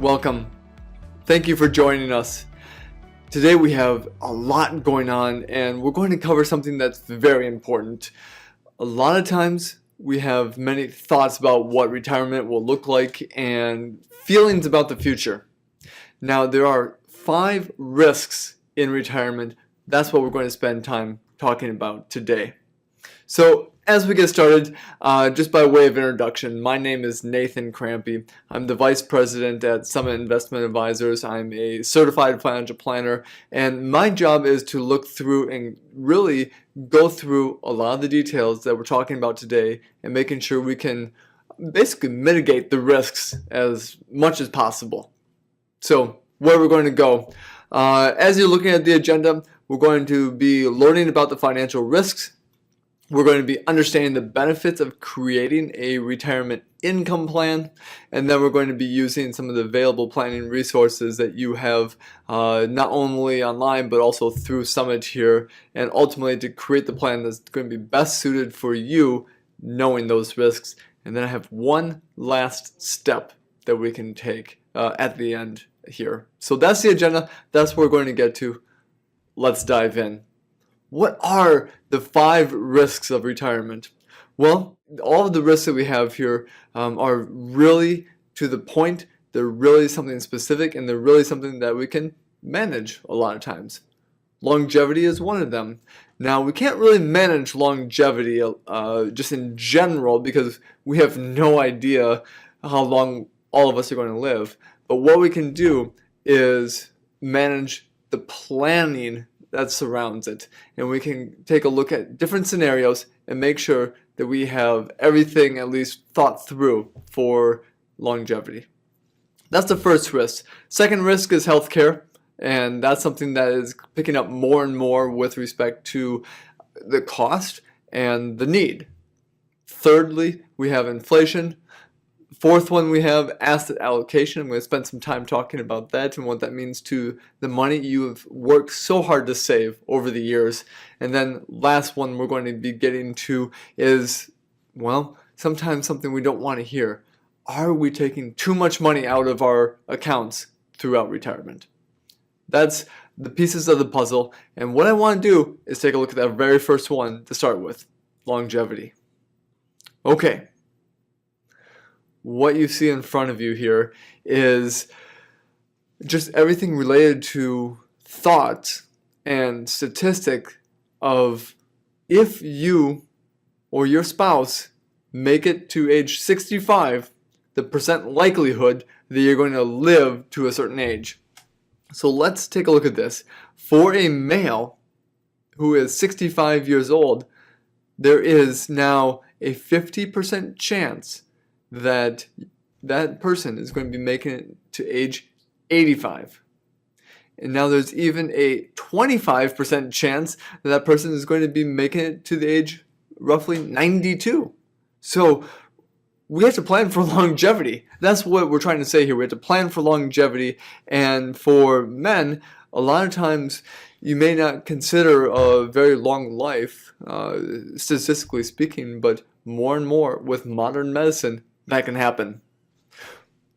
Welcome. Thank you for joining us. Today we have a lot going on and we're going to cover something that's very important. A lot of times we have many thoughts about what retirement will look like and feelings about the future. Now there are 5 risks in retirement. That's what we're going to spend time talking about today. So as we get started, just by way of introduction, my name is Nathan Krampe. I'm the Vice President at Summit Investment Advisors. I'm a certified financial planner, and my job is to look through and really go through a lot of the details that we're talking about today and making sure we can basically mitigate the risks as much as possible. So where we're going to go. As you're looking at the agenda, we're going to be learning about the financial risks. We're going to be understanding the benefits of creating a retirement income plan, and then we're going to be using some of the available planning resources that you have not only online but also through Summit here, and ultimately to create the plan that's going to be best suited for you, knowing those risks. And then I have one last step that we can take at the end here. So that's the agenda. That's what we're going to get to. Let's dive in. What are the 5 risks of retirement? Well, all of the risks that we have here are really to the point. They're really something specific, and they're really something that we can manage a lot of times. Longevity is one of them. Now, we can't really manage longevity just in general because we have no idea how long all of us are going to live. But what we can do is manage the planning that surrounds it, and we can take a look at different scenarios and make sure that we have everything at least thought through for longevity. That's the first risk. Second risk is healthcare, and that's something that is picking up more and more with respect to the cost and the need. Thirdly, we have inflation. Fourth one, we have asset allocation. I'm going to spend some time talking about that and what that means to the money you have worked so hard to save over the years. And then last one we're going to be getting to is, well, sometimes something we don't want to hear. Are we taking too much money out of our accounts throughout retirement? That's the pieces of the puzzle. And what I want to do is take a look at that very first one to start with, longevity. Okay. What you see in front of you here is just everything related to thought and statistic of if you or your spouse make it to age 65, the percent likelihood that you're going to live to a certain age. So let's take a look at this. For a male who is 65 years old, there is now a 50% chance that that person is going to be making it to age 85. And now there's even a 25% chance that that person is going to be making it to the age roughly 92. So we have to plan for longevity. That's what we're trying to say here. We have to plan for longevity. And for men, a lot of times you may not consider a very long life, statistically speaking, but more and more with modern medicine, that can happen.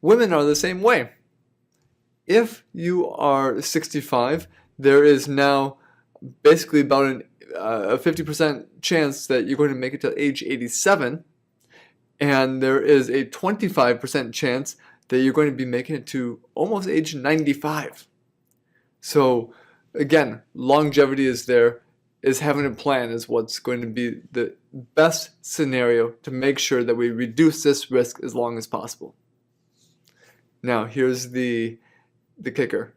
Women are the same way. If you are 65, there is now basically about a 50% chance that you're going to make it to age 87, and there is a 25% chance that you're going to be making it to almost age 95. So again, longevity is there. Is having a plan is what's going to be the best scenario to make sure that we reduce this risk as long as possible. Now, here's the kicker.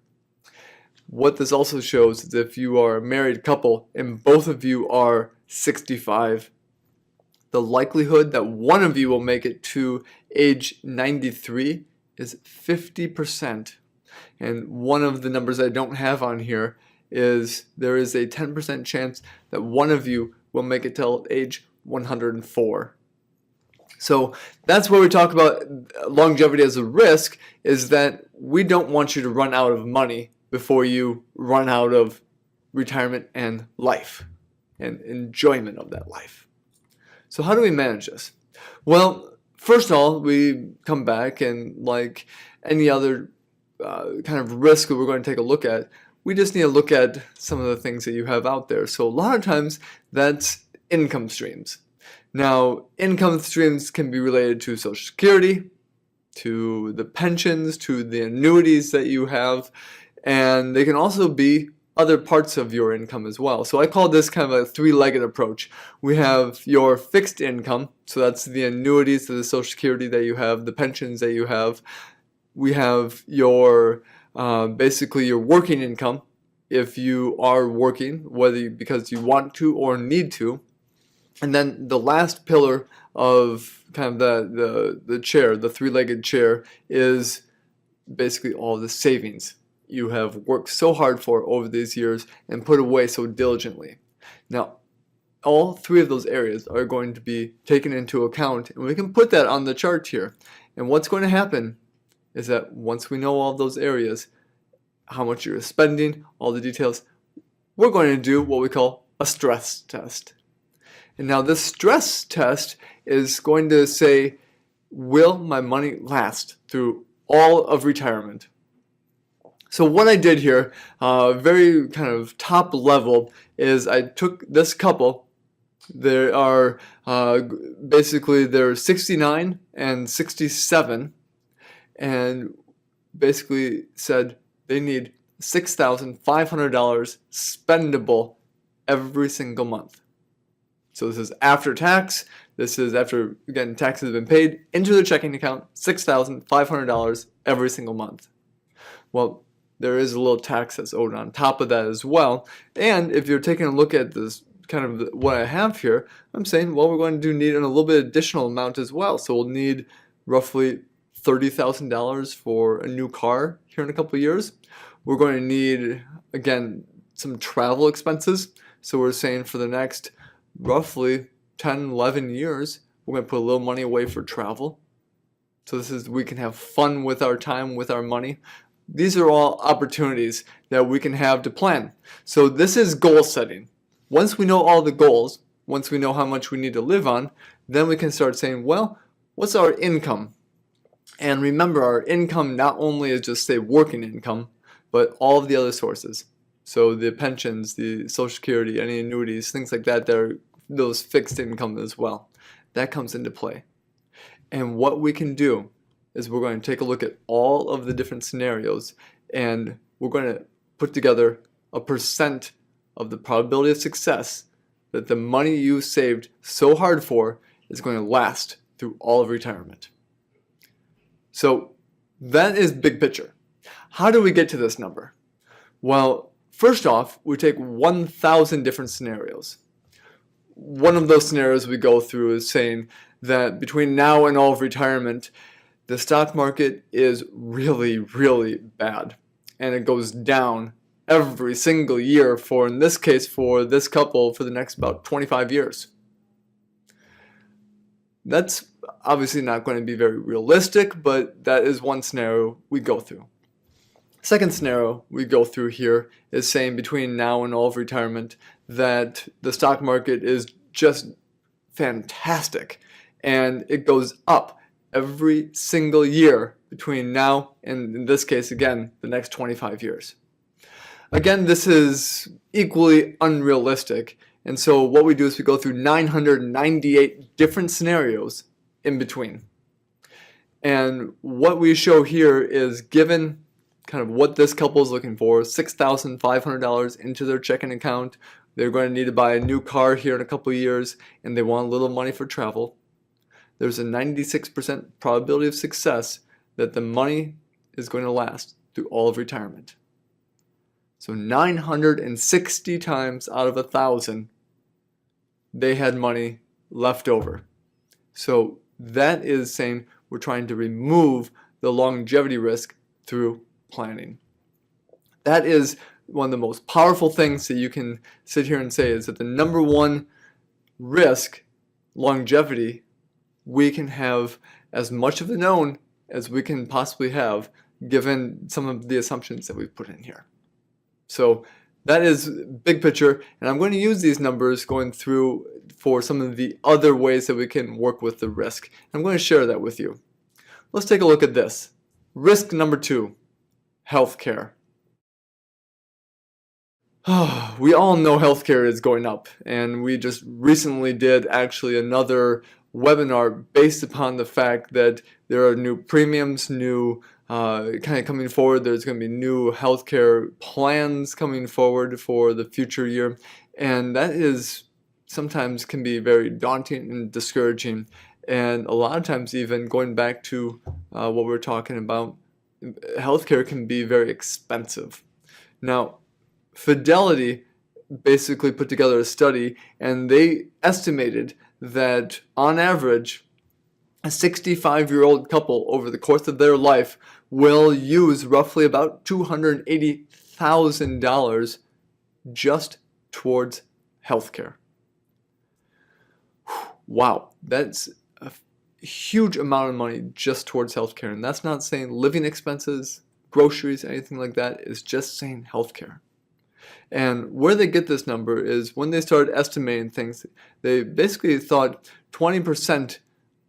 What this also shows is if you are a married couple and both of you are 65, the likelihood that one of you will make it to age 93 is 50%. And one of the numbers I don't have on here is there is a 10% chance that one of you will make it till age 104. So that's where we talk about longevity as a risk, is that we don't want you to run out of money before you run out of retirement and life and enjoyment of that life. So how do we manage this? Well, first of all, we come back and like any other kind of risk that we're going to take a look at, we just need to look at some of the things that you have out there. So a lot of times that's income streams. Now, income streams can be related to Social Security, to the pensions, to the annuities that you have, and they can also be other parts of your income as well. So I call this kind of a three-legged approach. We have your fixed income, so that's the annuities to the Social Security that you have, the pensions that you have. We have your basically your working income, if you are working, whether because you want to or need to. And then the last pillar of kind of the chair, the three-legged chair, is basically all the savings you have worked so hard for over these years and put away so diligently. Now, all three of those areas are going to be taken into account, and we can put that on the chart here. And what's going to happen is that once we know all those areas, how much you're spending, all the details, we're going to do what we call a stress test. And now this stress test is going to say, will my money last through all of retirement? So what I did here, very kind of top level, is I took this couple. There are basically they're 69 and 67, and basically said they need $6,500 spendable every single month. So this is after tax. This is after, again, taxes have been paid into their checking account, $6,500 every single month. Well, there is a little tax that's owed on top of that as well. And if you're taking a look at this kind of what I have here, I'm saying, well, we're going to need a little bit additional amount as well. So we'll need roughly $30,000 for a new car here in a couple of years. We're going to need, again, some travel expenses. So we're saying for the next roughly 10, 11 years, we're going to put a little money away for travel. So this is, we can have fun with our time, with our money. These are all opportunities that we can have to plan. So this is goal setting. Once we know all the goals, once we know how much we need to live on, then we can start saying, well, what's our income? And remember, our income not only is just, say, working income, but all of the other sources. So the pensions, the Social Security, any annuities, things like that, they're those fixed income as well. That comes into play. And what we can do is we're going to take a look at all of the different scenarios, and we're going to put together a percent of the probability of success that the money you saved so hard for is going to last through all of retirement. So that is big picture. How do we get to this number? Well, first off, we take 1,000 different scenarios. One of those scenarios we go through is saying that between now and all of retirement, the stock market is really, really bad. And it goes down every single year for, in this case, for this couple, for the next about 25 years. That's obviously not going to be very realistic, but that is one scenario we go through. Second scenario we go through here is saying between now and all of retirement that the stock market is just fantastic and it goes up every single year between now and, in this case, again, the next 25 years. Again, this is equally unrealistic, and so what we do is we go through 998 different scenarios in between. And what we show here is, given kind of what this couple is looking for, $6,500 into their checking account, they're going to need to buy a new car here in a couple of years, and they want a little money for travel. There's a 96% probability of success that the money is going to last through all of retirement. So 960 times out of 1,000, they had money left over. So that is saying we're trying to remove the longevity risk through planning. That is one of the most powerful things that you can sit here and say, is that the number one risk, longevity, we can have as much of the known as we can possibly have given some of the assumptions that we've put in here. So that is big picture, and I'm going to use these numbers going through for some of the other ways that we can work with the risk. I'm going to share that with you. Let's take a look at this. Risk number 2, healthcare. We all know healthcare is going up, and we just recently did actually another webinar based upon the fact that there are new premiums, new kind of coming forward. There's going to be new healthcare plans coming forward for the future year, and that is sometimes can be very daunting and discouraging, and a lot of times even going back to what we're talking about, healthcare can be very expensive. Now, Fidelity basically put together a study, and they estimated that on average a 65-year-old couple over the course of their life will use roughly about $280,000 just towards healthcare. Wow, that's a huge amount of money just towards healthcare, and that's not saying living expenses, groceries, anything like that. It's just saying healthcare. And where they get this number is when they started estimating things, they basically thought 20%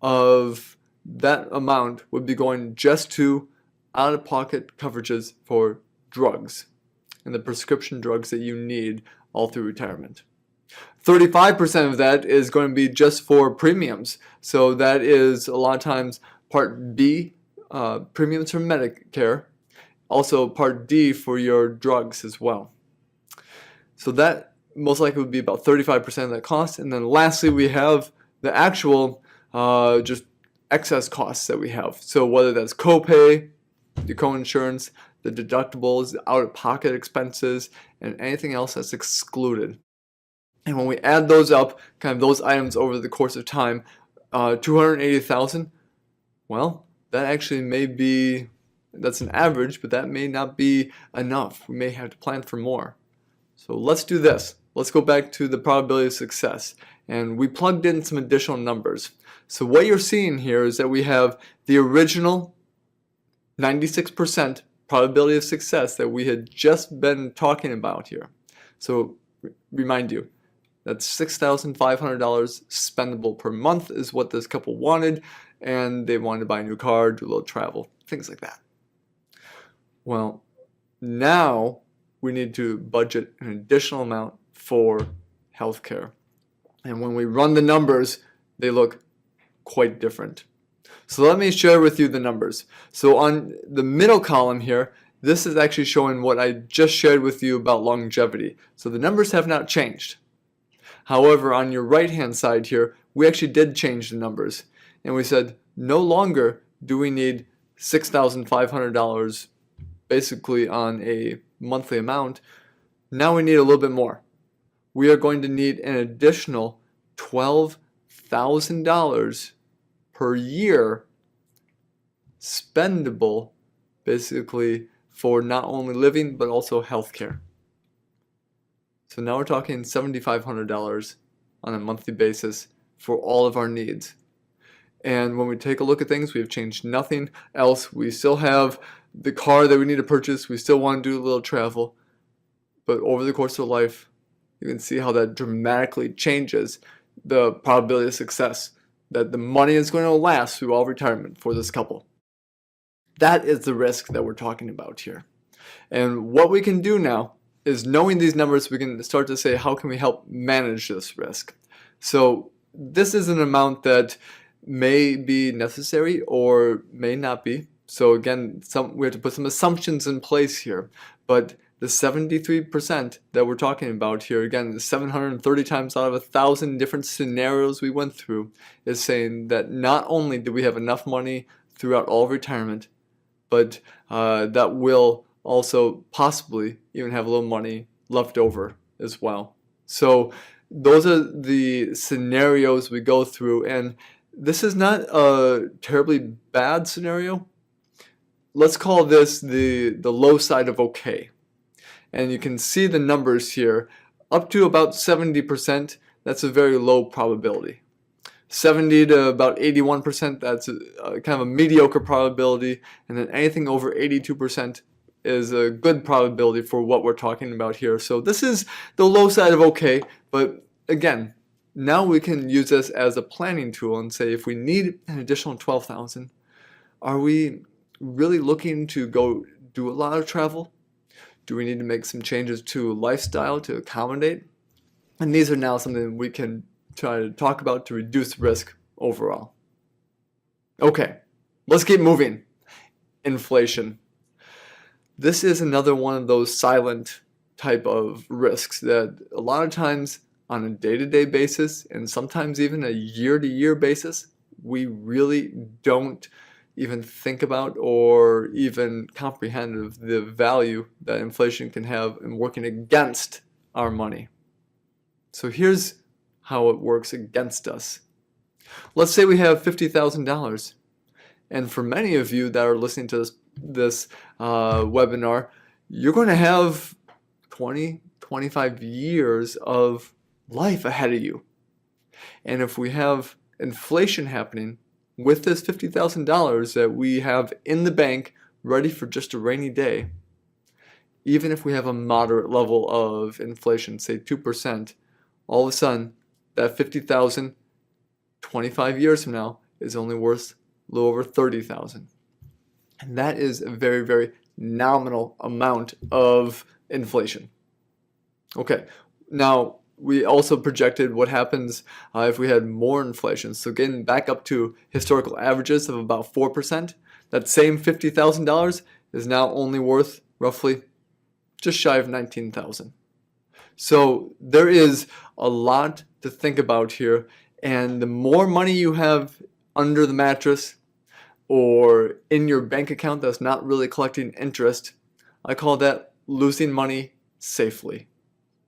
of that amount would be going just to out-of-pocket coverages for drugs and the prescription drugs that you need all through retirement. 35% of that is going to be just for premiums. So that is a lot of times Part B, premiums for Medicare, also Part D for your drugs as well. So that most likely would be about 35% of that cost. And then lastly, we have the actual just excess costs that we have. So whether that's copay, the coinsurance, the deductibles, the out-of-pocket expenses, and anything else that's excluded. And when we add those up, kind of those items over the course of time, $280,000, well, that actually may be, that's an average, but that may not be enough. We may have to plan for more. So let's do this. Let's go back to the probability of success. And we plugged in some additional numbers. So what you're seeing here is that we have the original 96% probability of success that we had just been talking about here. So remind you, that's $6,500 spendable per month is what this couple wanted, and they wanted to buy a new car, do a little travel, things like that. Well, now we need to budget an additional amount for healthcare. And when we run the numbers, they look quite different. So let me share with you the numbers. So on the middle column here, this is actually showing what I just shared with you about longevity. So the numbers have not changed. However, on your right-hand side here, we actually did change the numbers. And we said, no longer do we need $6,500 basically on a monthly amount. Now we need a little bit more. We are going to need an additional $12,000 per year spendable basically for not only living but also healthcare. So now we're talking $7,500 on a monthly basis for all of our needs. And when we take a look at things, we have changed nothing else. We still have the car that we need to purchase. We still want to do a little travel. But over the course of life, you can see how that dramatically changes the probability of success, that the money is going to last through all retirement for this couple. That is the risk that we're talking about here. And what we can do now is, knowing these numbers, we can start to say, how can we help manage this risk? So this is an amount that may be necessary or may not be. So again, we have to put some assumptions in place here. But the 73% that we're talking about here, again, 730 times out of 1,000 different scenarios we went through, is saying that not only do we have enough money throughout all of retirement, but that will also possibly even have a little money left over as well. So those are the scenarios we go through, and this is not a terribly bad scenario. Let's call this the low side of okay. And you can see the numbers here. Up to about 70%, that's a very low probability. 70 to about 81%, that's kind of a mediocre probability, and then anything over 82% is a good probability for what we're talking about here. So this is the low side of okay, but again, now we can use this as a planning tool and say if we need an additional 12,000, are we really looking to go do a lot of travel? Do we need to make some changes to lifestyle to accommodate? And these are now something we can try to talk about to reduce risk overall. Okay, let's keep moving. Inflation. This is another one of those silent type of risks that a lot of times on a day-to-day basis and sometimes even a year-to-year basis, we really don't even think about or even comprehend of the value that inflation can have in working against our money. So here's how it works against us. Let's say we have $50,000, and for many of you that are listening to this webinar, you're going to have 25 years of life ahead of you. And if we have inflation happening with this $50,000 that we have in the bank ready for just a rainy day, even if we have a moderate level of inflation, say 2%, all of a sudden that $50,000 25 years from now is only worth a little over $30,000. And that is a very, very nominal amount of inflation. Okay, now we also projected what happens if we had more inflation. So getting back up to historical averages of about 4%, that same $50,000 is now only worth roughly just shy of $19,000. So there is a lot to think about here, and the more money you have under the mattress or in your bank account that's not really collecting interest, I call that losing money safely.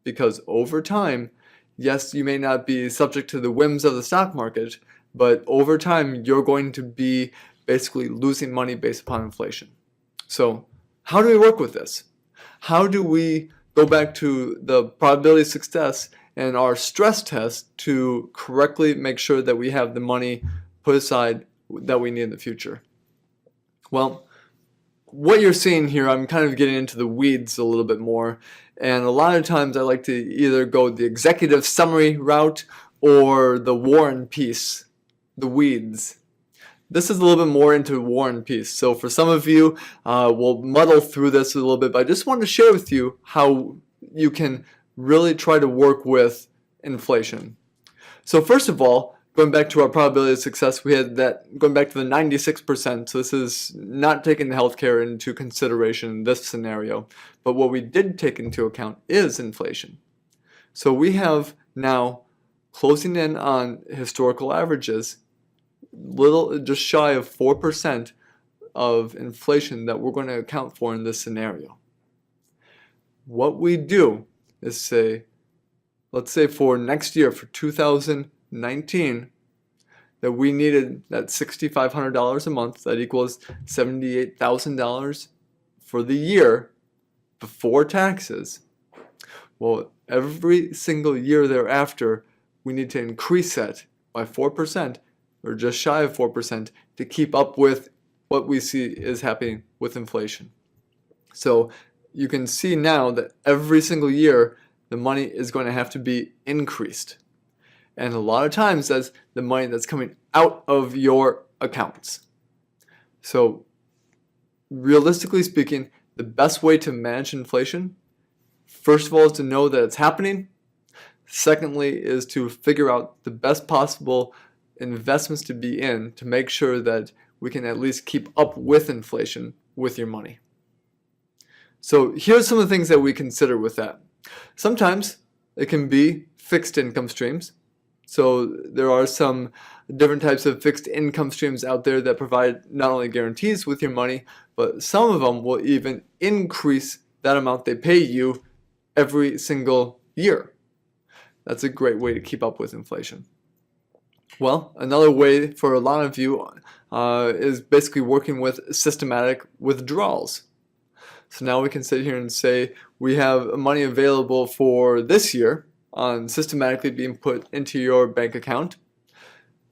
Because over time, yes, you may not be subject to the whims of the stock market, but over time you're going to be basically losing money based upon inflation. So how do we work with this? How do we go back to the probability of success and our stress test to correctly make sure that we have the money put aside that we need in the future? Well, what you're seeing here, I'm kind of getting into the weeds a little bit more, and a lot of times I like to either go the executive summary route or the War and Peace, the weeds. This is a little bit more into War and Peace, so for some of you, we'll muddle through this a little bit, but I just wanted to share with you how you can really try to work with inflation. So first of all, going back to our probability of success, we had that going back to the 96%. So this is not taking the healthcare into consideration in this scenario. But what we did take into account is inflation. So we have now closing in on historical averages, just shy of 4% of inflation that we're going to account for in this scenario. What we do is say, let's say for next year, for 2019, that we needed that $6,500 a month. That equals $78,000 for the year before taxes. Well, every single year thereafter, we need to increase that by 4% or just shy of 4% to keep up with what we see is happening with inflation. So you can see now that every single year the money is going to have to be increased. And a lot of times that's the money that's coming out of your accounts. So realistically speaking, the best way to manage inflation, first of all, is to know that it's happening. Secondly, is to figure out the best possible investments to be in to make sure that we can at least keep up with inflation with your money. So here's some of the things that we consider with that. Sometimes it can be fixed income streams. So there are some different types of fixed income streams out there that provide not only guarantees with your money, but some of them will even increase that amount they pay you every single year. That's a great way to keep up with inflation. Well, another way for a lot of you is basically working with systematic withdrawals. So now we can sit here and say we have money available for this year, on systematically being put into your bank account.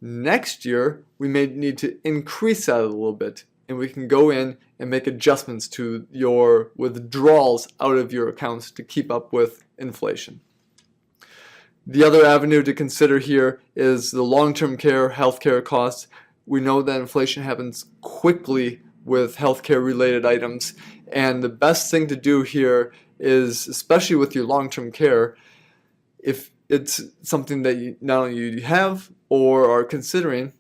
Next year, we may need to increase that a little bit, and we can go in and make adjustments to your withdrawals out of your accounts to keep up with inflation. The other avenue to consider here is the long-term care healthcare costs. We know that inflation happens quickly with healthcare related items, and the best thing to do here is, especially with your long-term care, if it's something that you not only you have or are considering,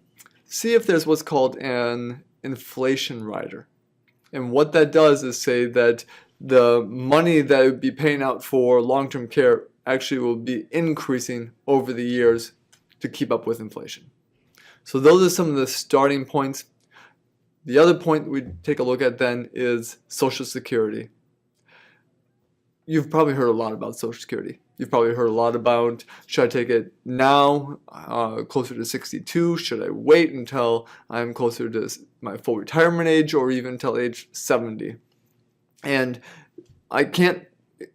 see if there's what's called an inflation rider. And what that does is say that the money that would be paying out for long-term care actually will be increasing over the years to keep up with inflation. So those are some of the starting points. The other point we take a look at then is Social Security. You've probably heard a lot about Social Security. You've probably heard a lot about, should I take it now, closer to 62? Should I wait until I'm closer to my full retirement age, or even until age 70? And I can't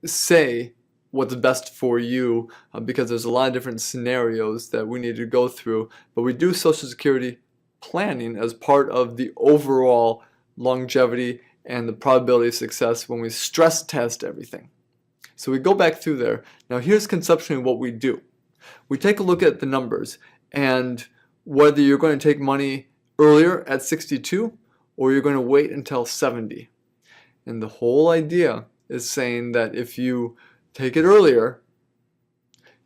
say what's best for you because there's a lot of different scenarios that we need to go through. But we do Social Security planning as part of the overall longevity and the probability of success when we stress test everything. So we go back through there. Now here's conceptually what we do. We take a look at the numbers and whether you're going to take money earlier at 62 or you're going to wait until 70. And the whole idea is saying that if you take it earlier,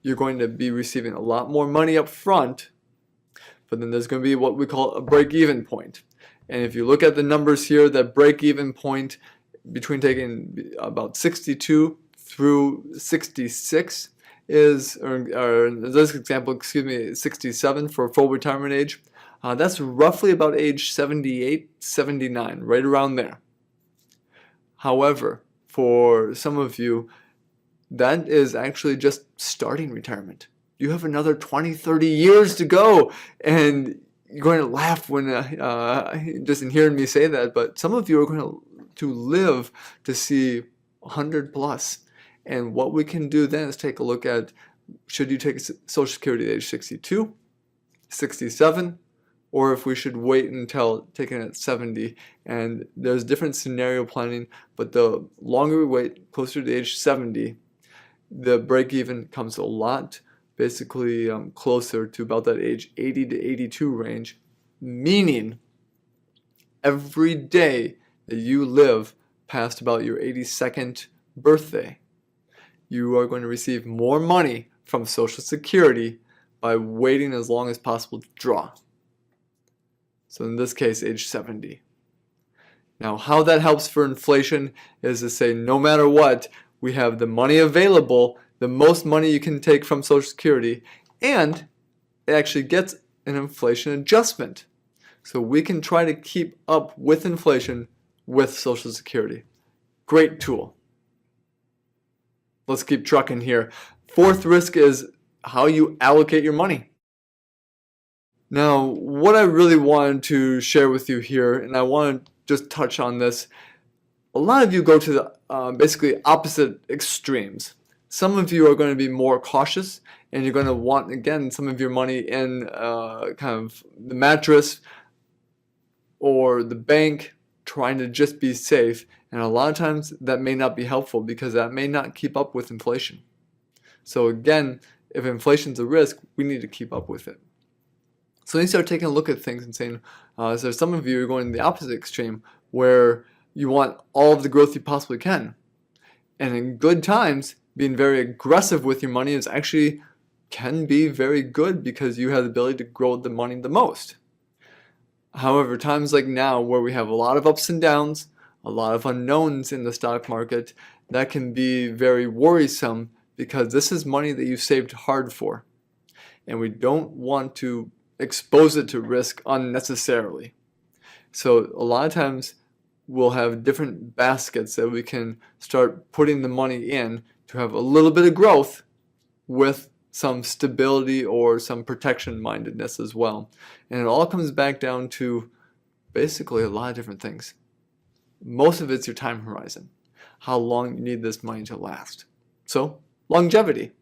you're going to be receiving a lot more money up front, but then there's going to be what we call a break-even point. And if you look at the numbers here, that break-even point between taking about 62 through 66 is, or in this example, 67 for full retirement age. That's roughly about age 78, 79, right around there. However, for some of you, that is actually just starting retirement. You have another 20, 30 years to go, and you're going to laugh when just in hearing me say that, but some of you are going to live to see 100 plus. And what we can do then is take a look at, should you take Social Security at age 62, 67, or if we should wait until taking it at 70. And there's different scenario planning, but the longer we wait, closer to age 70, the break-even comes a lot, basically closer to about that age 80 to 82 range, meaning every day that you live past about your 82nd birthday, you are going to receive more money from Social Security by waiting as long as possible to draw. So in this case, age 70. Now, how that helps for inflation is to say no matter what, we have the money available, the most money you can take from Social Security, and it actually gets an inflation adjustment. So we can try to keep up with inflation with Social Security. Great tool. Let's keep trucking here. Fourth risk is how you allocate your money. Now, what I really wanted to share with you here, and I want to just touch on this, a lot of you go to the basically opposite extremes. Some of you are going to be more cautious, and you're going to want, again, some of your money in kind of the mattress or the bank, trying to just be safe. And a lot of times that may not be helpful because that may not keep up with inflation. So again, if inflation's a risk, we need to keep up with it. So then you start taking a look at things and saying, so some of you are going in the opposite extreme where you want all of the growth you possibly can. And in good times, being very aggressive with your money is actually can be very good because you have the ability to grow the money the most. However, times like now where we have a lot of ups and downs, a lot of unknowns in the stock market, that can be very worrisome because this is money that you saved hard for. And we don't want to expose it to risk unnecessarily. So a lot of times we'll have different baskets that we can start putting the money in to have a little bit of growth with some stability or some protection mindedness as well. And it all comes back down to basically a lot of different things. Most of it's your time horizon, how long you need this money to last. So longevity.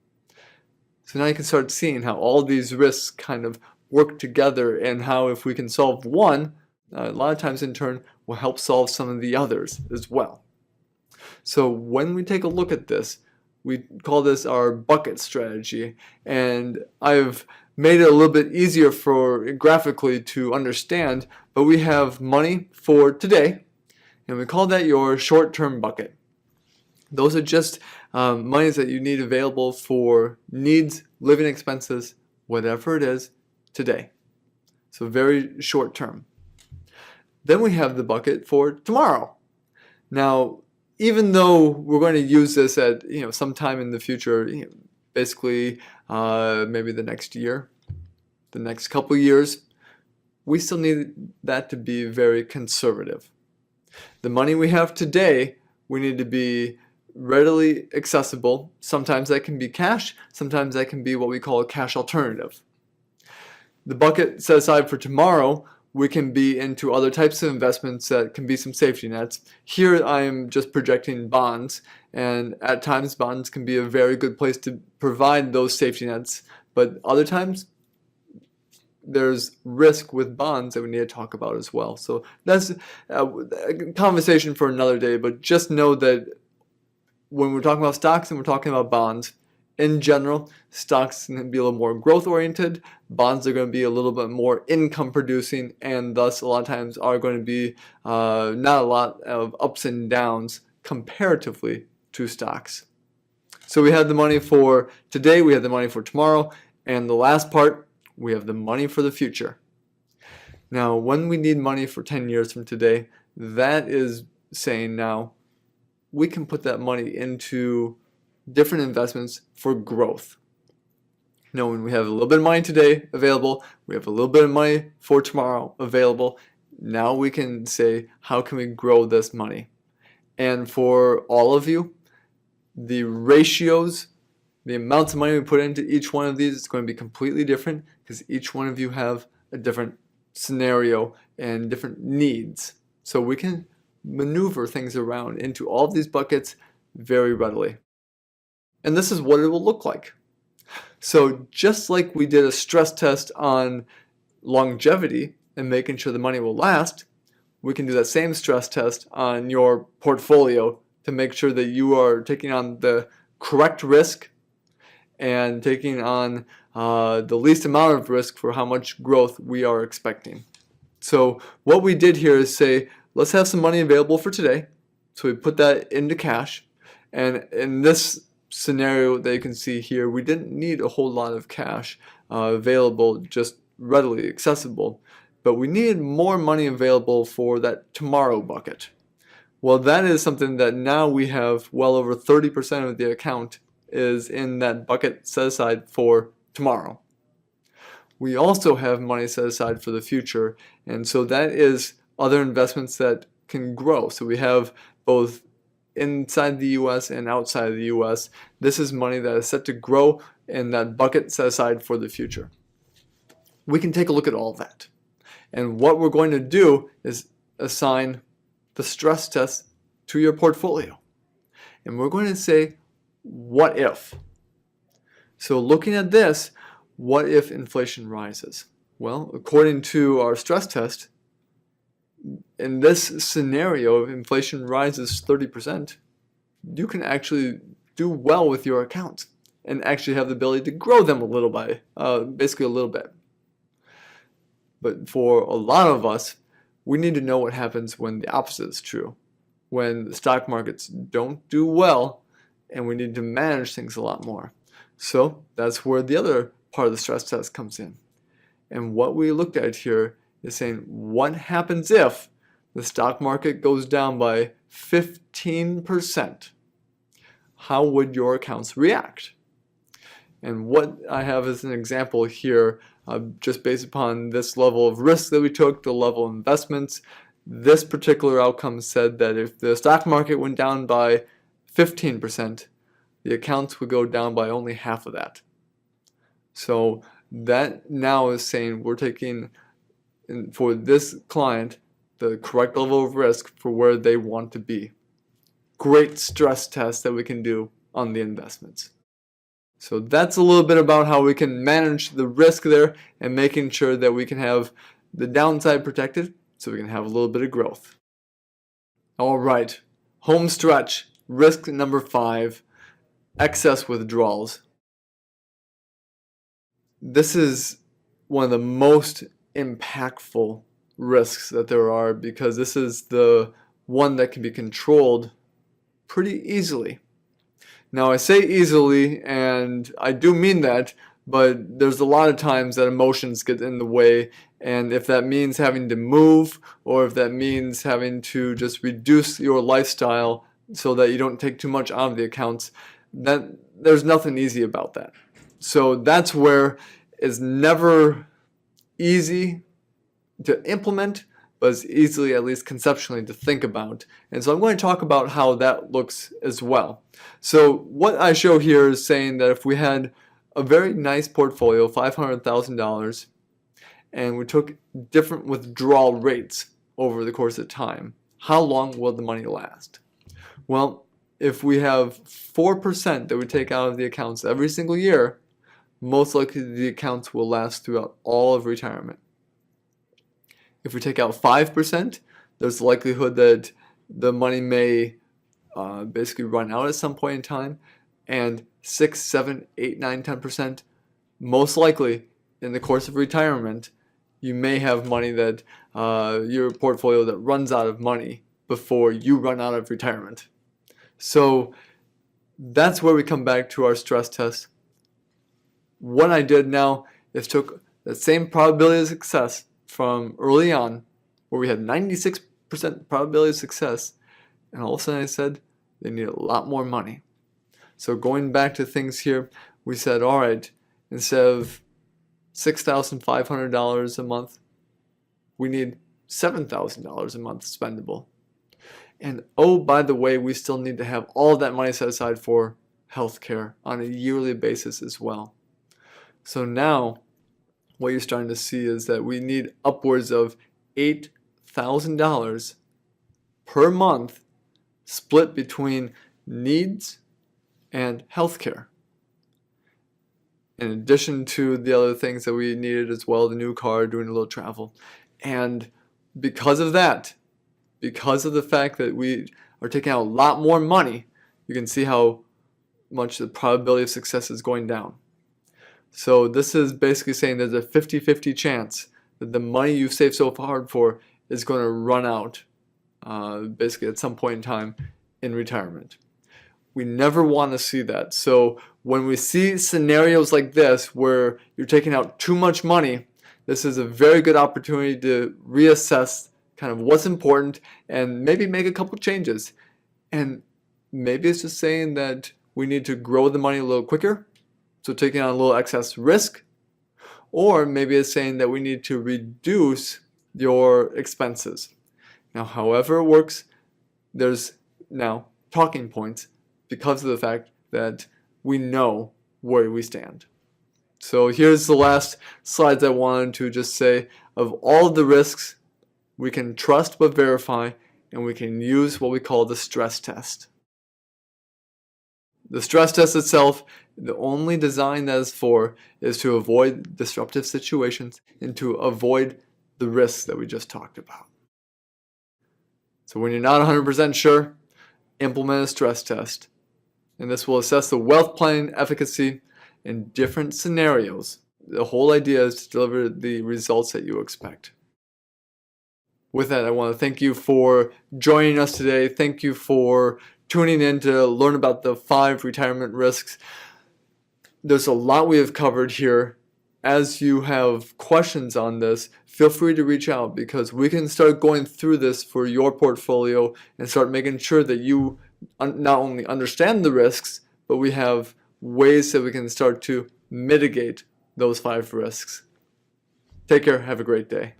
So now you can start seeing how all these risks kind of work together, and how if we can solve one, a lot of times in turn will help solve some of the others as well. So when we take a look at this, we call this our bucket strategy, and I've made it a little bit easier for graphically to understand, but we have money for today, and we call that your short-term bucket. Those are just monies that you need available for needs, living expenses, whatever it is today. So very short term. Then we have the bucket for tomorrow. Now, even though we're going to use this at sometime in the future, basically maybe the next year, the next couple years, we still need that to be very conservative. The money we have today, we need to be readily accessible. Sometimes that can be cash, sometimes that can be what we call a cash alternative. The bucket set aside for tomorrow, we can be into other types of investments that can be some safety nets. Here I am just projecting bonds, and at times bonds can be a very good place to provide those safety nets, but other times there's risk with bonds that we need to talk about as well. So that's a conversation for another day, but just know that when we're talking about stocks and we're talking about bonds, in general, stocks can be a little more growth oriented, bonds are going to be a little bit more income producing, and thus a lot of times are going to be not a lot of ups and downs comparatively to stocks. So we have the money for today, we have the money for tomorrow, and the last part, we have the money for the future. Now, when we need money for 10 years from today, that is saying now we can put that money into different investments for growth. When we have a little bit of money today available, we have a little bit of money for tomorrow available, now we can say, how can we grow this money? And for all of you, the ratios, the amounts of money we put into each one of these is going to be completely different, because each one of you have a different scenario and different needs. So we can maneuver things around into all of these buckets very readily. And this is what it will look like. So just like we did a stress test on longevity and making sure the money will last, we can do that same stress test on your portfolio to make sure that you are taking on the correct risk and taking on the least amount of risk for how much growth we are expecting. So what we did here is say, let's have some money available for today. So we put that into cash, and in this scenario that you can see here, we didn't need a whole lot of cash available, just readily accessible, but we needed more money available for that tomorrow bucket. Well, that is something that now we have well over 30% of the account is in that bucket set aside for tomorrow. We also have money set aside for the future, and so that is other investments that can grow. So we have both inside the US and outside of the US. This is money that is set to grow in that bucket set aside for the future. We can take a look at all of that. And what we're going to do is assign the stress test to your portfolio. And we're going to say, what if? So looking at this, what if inflation rises? Well, according to our stress test, in this scenario, if inflation rises 30%, you can actually do well with your accounts and actually have the ability to grow them a little by, basically a little bit. But for a lot of us, we need to know what happens when the opposite is true, when the stock markets don't do well, and we need to manage things a lot more. So that's where the other part of the stress test comes in. And what we looked at here is saying, what happens if the stock market goes down by 15%? How would your accounts react? And what I have as an example here, just based upon this level of risk that we took, the level of investments, this particular outcome said that if the stock market went down by 15%, the accounts would go down by only half of that. So that now is saying we're taking, for this client, the correct level of risk for where they want to be. Great stress test that we can do on the investments. So that's a little bit about how we can manage the risk there and making sure that we can have the downside protected so we can have a little bit of growth. All right, home stretch, risk number 5, excess withdrawals. This is one of the most impactful risks that there are because this is the one that can be controlled pretty easily. Now I say easily, and I do mean that, but there's a lot of times that emotions get in the way, and if that means having to move, or if that means having to just reduce your lifestyle so that you don't take too much out of the accounts, that there's nothing easy about that. So that's where it's never easy to implement, but it's easily, at least conceptually, to think about. And so I'm going to talk about how that looks as well. So what I show here is saying that if we had a very nice portfolio, $500,000, and we took different withdrawal rates over the course of time, how long will the money last? Well, if we have 4% that we take out of the accounts every single year, most likely the accounts will last throughout all of retirement. If we take out 5%, there's the likelihood that the money may basically run out at some point in time. And 6, 7, 8, 9, 10%, most likely in the course of retirement, you may have money that your portfolio that runs out of money before you run out of retirement. So that's where we come back to our stress test. What I did now is took the same probability of success from early on, where we had 96% probability of success, and all of a sudden I said they need a lot more money. So going back to things here, we said, all right, instead of $6,500 a month, we need $7,000 a month spendable. And oh, by the way, we still need to have all of that money set aside for healthcare on a yearly basis as well. So now what you're starting to see is that we need upwards of $8,000 per month split between needs and healthcare. In addition to the other things that we needed as well, the new car, doing a little travel. And because of that, because of the fact that we are taking out a lot more money, you can see how much the probability of success is going down. So this is basically saying there's a 50-50 chance that the money you've saved so hard for is going to run out basically at some point in time in retirement. We never want to see that. So when we see scenarios like this where you're taking out too much money, this is a very good opportunity to reassess kind of what's important and maybe make a couple changes. And maybe it's just saying that we need to grow the money a little quicker, so taking on a little excess risk, or maybe it's saying that we need to reduce your expenses. Now, however it works, there's now talking points because of the fact that we know where we stand. So here's the last slides I wanted to just say. Of all of the risks, we can trust but verify, and we can use what we call the stress test. The stress test itself, the only design that is for is to avoid disruptive situations and to avoid the risks that we just talked about. So when you're not 100% sure, implement a stress test. And this will assess the wealth planning efficacy in different scenarios. The whole idea is to deliver the results that you expect. With that, I want to thank you for joining us today. Thank you for tuning in to learn about the 5 retirement risks. There's a lot we have covered here. As you have questions on this, feel free to reach out because we can start going through this for your portfolio and start making sure that you not only understand the risks, but we have ways that we can start to mitigate those 5 risks. Take care. Have a great day.